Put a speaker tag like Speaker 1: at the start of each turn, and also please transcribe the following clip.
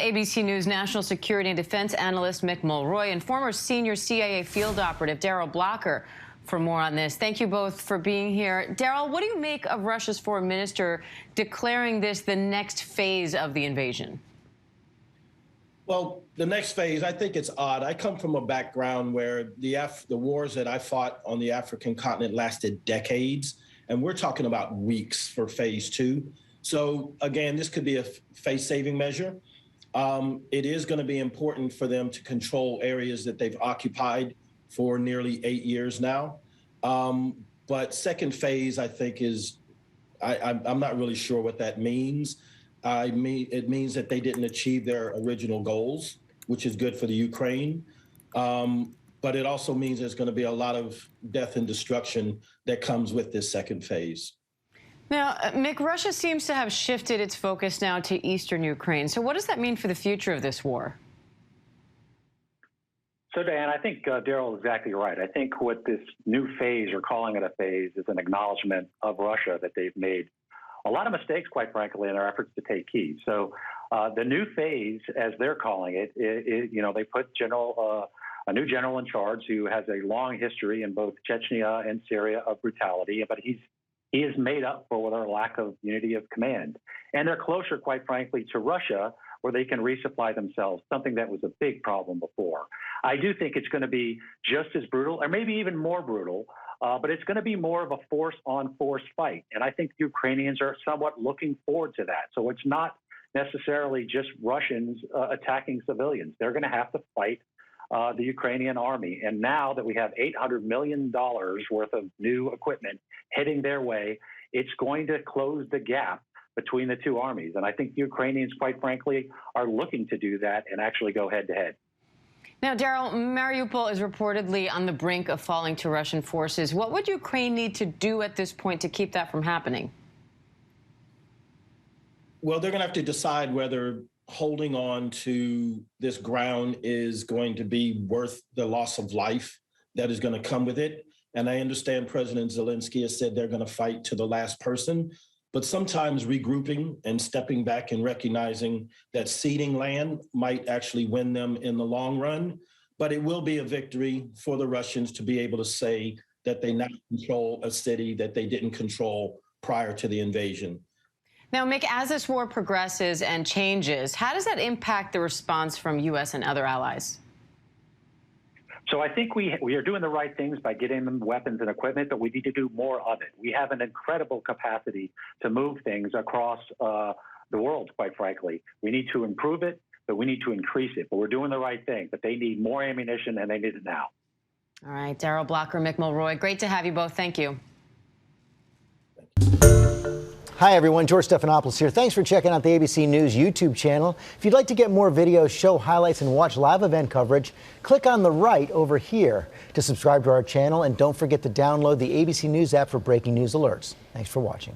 Speaker 1: ABC News national security and defense analyst Mick Mulroy and former senior CIA field operative Darrel Blocker for more on this. Thank you both for being here. Darrel, what do you make of Russia's foreign minister declaring this the next phase of the invasion?
Speaker 2: Well, the next phase, I think it's odd. I come from a background where the wars that I fought on the African continent lasted decades, and we're talking about weeks for phase two. So again, this could be a face-saving measure. It is going to be important for them to control areas that they've occupied for nearly 8 years now. But second phase, I think, I'm not really sure what that means. It means that they didn't achieve their original goals, which is good for the Ukraine. But it also means there's going to be a lot of death and destruction that comes with this second phase.
Speaker 1: Now, Mick, Russia seems to have shifted its focus now to eastern Ukraine. So what does that mean for the future of this war?
Speaker 3: So, Diane, I think Darrel is exactly right. I think what this new phase, or calling it a phase, is an acknowledgement of Russia that they've made a lot of mistakes, quite frankly, in their efforts to take Kyiv. So the new phase, as they're calling it, they put a new general in charge who has a long history in both Chechnya and Syria of brutality, but he is made up for their lack of unity of command. And they're closer, quite frankly, to Russia, where they can resupply themselves, something that was a big problem before. I do think it's going to be just as brutal, or maybe even more brutal, but it's going to be more of a force-on-force fight. And I think the Ukrainians are somewhat looking forward to that. So it's not necessarily just Russians attacking civilians. They're going to have to fight the Ukrainian army. And now that we have $800 million worth of new equipment heading their way, it's going to close the gap between the two armies. And I think the Ukrainians, quite frankly, are looking to do that and actually go head-to-head.
Speaker 1: Now, Darrel, Mariupol is reportedly on the brink of falling to Russian forces. What would Ukraine need to do at this point to keep that from happening?
Speaker 2: Well, they're going to have to decide whether holding on to this ground is going to be worth the loss of life that is going to come with it. And I understand President Zelensky has said they're going to fight to the last person. But sometimes regrouping and stepping back and recognizing that ceding land might actually win them in the long run. But it will be a victory for the Russians to be able to say that they now control a city that they didn't control prior to the invasion.
Speaker 1: Now, Mick, as this war progresses and changes, how does that impact the response from U.S. and other allies?
Speaker 3: So I think we are doing the right things by getting them weapons and equipment, but we need to do more of it. We have an incredible capacity to move things across the world, quite frankly. We need to improve it, but we need to increase it. But we're doing the right thing. But they need more ammunition, and they need it now.
Speaker 1: All right, Darrel Blocker, Mick Mulroy, great to have you both. Thank you.
Speaker 4: Hi, everyone. George Stephanopoulos here. Thanks for checking out the ABC News YouTube channel. If you'd like to get more videos, show highlights, and watch live event coverage, click on the right over here to subscribe to our channel. And don't forget to download the ABC News app for breaking news alerts. Thanks for watching.